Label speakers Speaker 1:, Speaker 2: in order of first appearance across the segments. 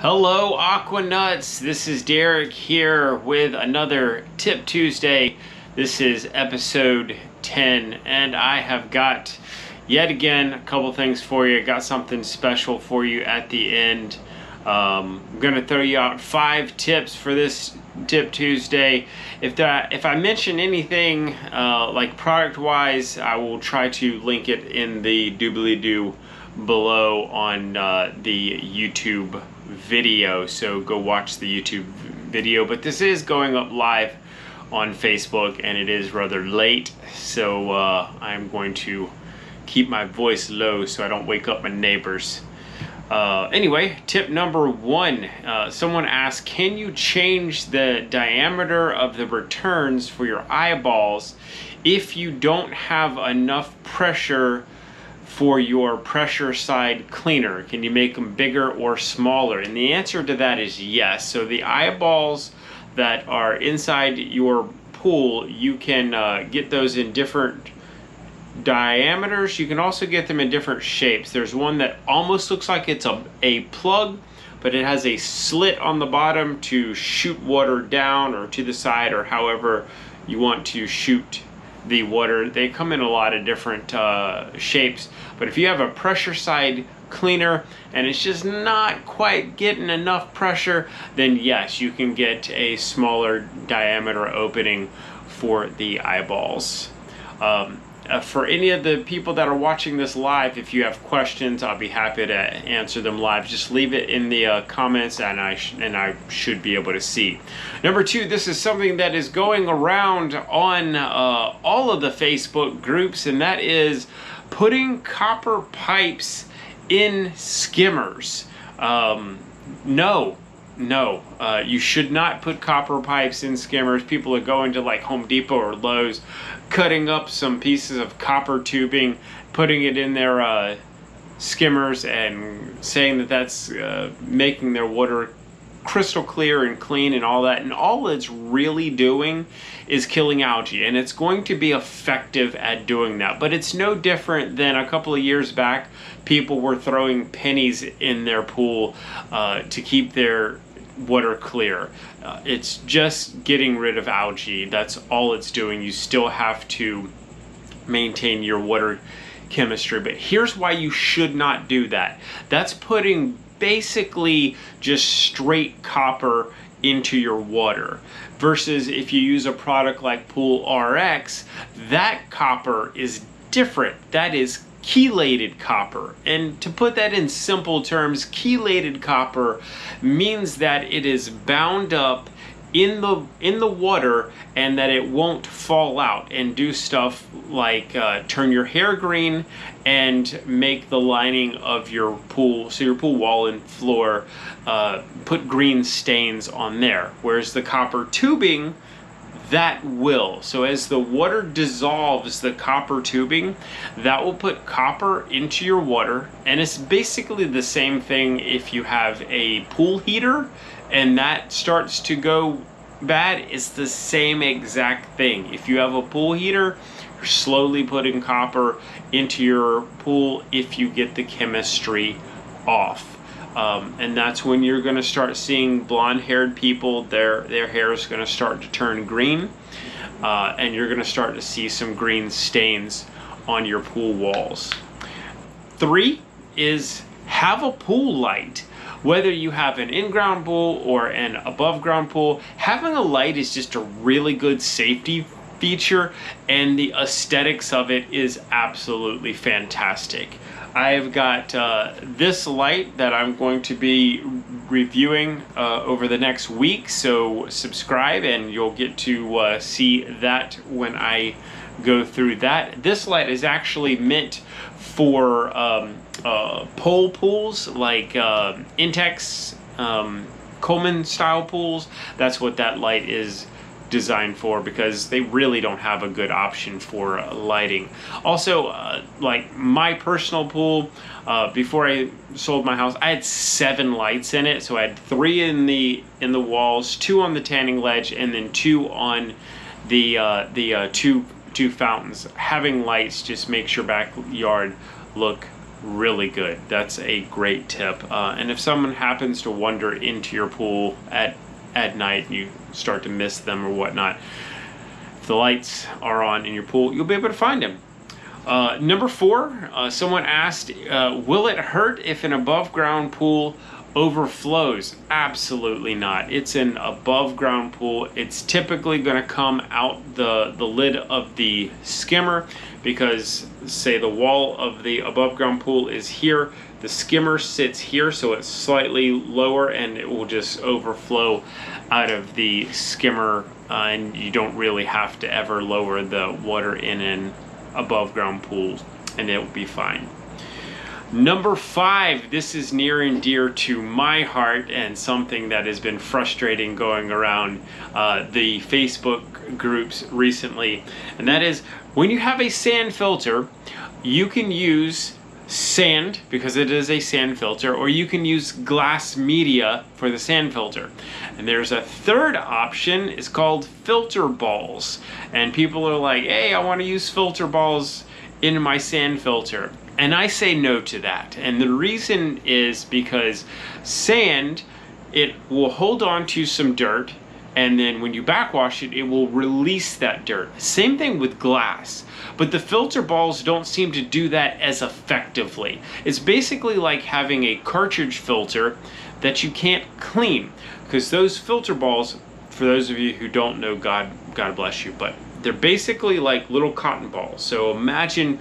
Speaker 1: Hello Aquanuts, this is Derek here with another Tip Tuesday. This is episode 10 and I have got yet again a couple things for you. I got something special for you at the end. I'm gonna throw you out 5 tips for this Tip Tuesday. If I mention anything like product wise, I will try to link it in the doobly-doo below on the YouTube video, so go watch the YouTube video. But this is going up live on Facebook and it is rather late, so I'm going to keep my voice low so I don't wake up my neighbors. Anyway, tip number 1, someone asked, can you change the diameter of the returns for your eyeballs if you don't have enough pressure for your pressure side cleaner? Can you make them bigger or smaller? And the answer to that is yes. So the eyeballs that are inside your pool, you can get those in different diameters. You can also get them in different shapes. There's one that almost looks like it's a plug, but it has a slit on the bottom to shoot water down or to the side, or however you want to shoot the water. They come in a lot of different shapes, but if you have a pressure side cleaner and it's just not quite getting enough pressure, then yes, you can get a smaller diameter opening for the eyeballs. For any of the people that are watching this live, if you have questions, I'll be happy to answer them live. Just leave it in the comments and I should be able to see. Number 2, this is something that is going around on all of the Facebook groups, and that is putting copper pipes in skimmers. No, you should not put copper pipes in skimmers. People are going to like Home Depot or Lowe's, cutting up some pieces of copper tubing, putting it in their skimmers and saying that that's making their water crystal clear and clean and all that. And all it's really doing is killing algae, and it's going to be effective at doing that. But it's no different than a couple of years back, people were throwing pennies in their pool to keep their water clear. It's just getting rid of algae. That's all it's doing. You still have to maintain your water chemistry, but here's why you should not do that. That's putting basically just straight copper into your water, versus if you use a product like Pool RX, that copper is different. That is chelated copper. And to put that in simple terms, chelated copper means that it is bound up in the water and that it won't fall out and do stuff like turn your hair green and make the lining of your pool, so your pool wall and floor, put green stains on there. Whereas the copper tubing, that will. So as the water dissolves the copper tubing, that will put copper into your water. And it's basically the same thing if you have a pool heater and that starts to go bad. It's the same exact thing. If you have a pool heater, you're slowly putting copper into your pool if you get the chemistry off. And that's when you're going to start seeing blonde-haired people. Their hair is going to start to turn green, and you're going to start to see some green stains on your pool walls. 3 is have a pool light. Whether you have an in-ground pool or an above-ground pool, having a light is just a really good safety feature, and the aesthetics of it is absolutely fantastic. I've got this light that I'm going to be reviewing over the next week, so subscribe and you'll get to see that when I go through that. This light is actually meant for pole pools like Intex, Coleman style pools. That's what that light is designed for, because they really don't have a good option for lighting. Also, like my personal pool, before I sold my house, I had 7 lights in it. So I had 3 in the walls, 2 on the tanning ledge, and then 2 on the two fountains. Having lights just makes your backyard look really good. That's a great tip. And if someone happens to wander into your pool at night and you start to miss them or whatnot, if the lights are on in your pool, you'll be able to find them. Number 4, someone asked, will it hurt if an above ground pool overflows? Absolutely not. It's an above ground pool. It's typically going to come out the lid of the skimmer, because say the wall of the above ground pool is here, the skimmer sits here, so it's slightly lower, and it will just overflow out of the skimmer, and you don't really have to ever lower the water in an above ground pool, and it will be fine. Number 5, this is near and dear to my heart and something that has been frustrating going around the Facebook groups recently, and that is when you have a sand filter, you can use sand because it is a sand filter, or you can use glass media for the sand filter. And there's a third option, it's called filter balls, and people are like, hey, I want to use filter balls in my sand filter. And I say no to that. And the reason is because sand, it will hold on to some dirt, and then when you backwash it, it will release that dirt. Same thing with glass. But the filter balls don't seem to do that as effectively. It's basically like having a cartridge filter that you can't clean, because those filter balls, for those of you who don't know, God bless you, but they're basically like little cotton balls. So imagine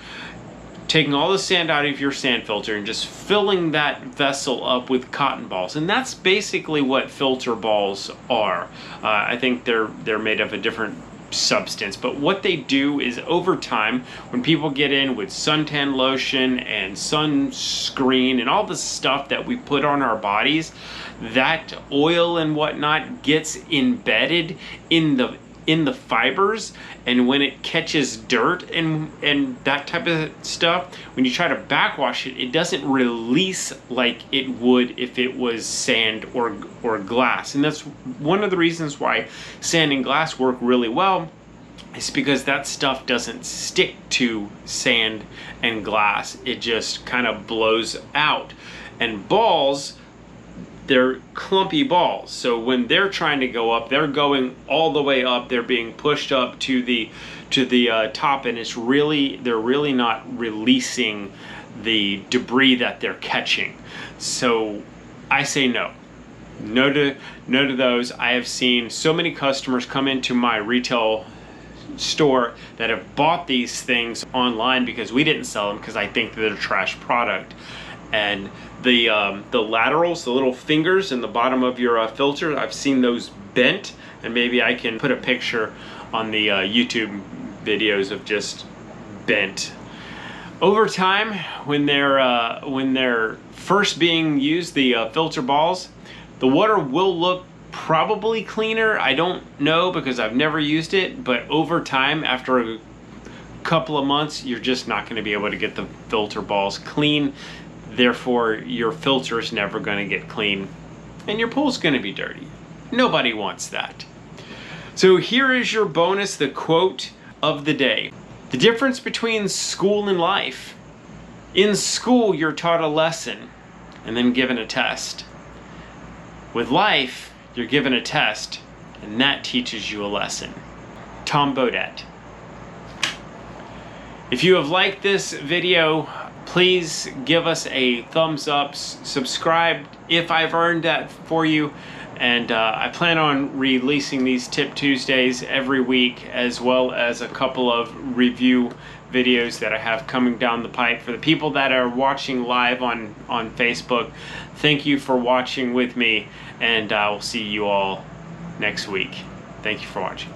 Speaker 1: taking all the sand out of your sand filter and just filling that vessel up with cotton balls, and that's basically what filter balls are. I think they're made of a different substance, but what they do is over time, when people get in with suntan lotion and sunscreen and all the stuff that we put on our bodies, that oil and whatnot gets embedded in the fibers, and when it catches dirt and that type of stuff, when you try to backwash it, it doesn't release like it would if it was sand or glass. And that's one of the reasons why sand and glass work really well, is because that stuff doesn't stick to sand and glass. It just kind of blows out. And balls, they're clumpy balls, so when they're trying to go up, they're going all the way up, they're being pushed up to the top, and they're really not releasing the debris that they're catching. So I say no to those. I have seen so many customers come into my retail store that have bought these things online because we didn't sell them, because I think they're a trash product. And the laterals, the little fingers in the bottom of your filter, I've seen those bent, and maybe I can put a picture on the YouTube videos of just bent. Over time, when they're first being used, the filter balls, the water will look probably cleaner. I don't know because I've never used it, but over time, after a couple of months, you're just not going to be able to get the filter balls clean. Therefore, your filter is never going to get clean, and your pool's going to be dirty. Nobody wants that. So here is your bonus, the quote of the day. The difference between school and life. In school, you're taught a lesson and then given a test. With life, you're given a test, and that teaches you a lesson. Tom Bodett. If you have liked this video, please give us a thumbs up, subscribe if I've earned that for you, and I plan on releasing these Tip Tuesdays every week, as well as a couple of review videos that I have coming down the pipe. For the people that are watching live on Facebook, thank you for watching with me, and I will see you all next week. Thank you for watching.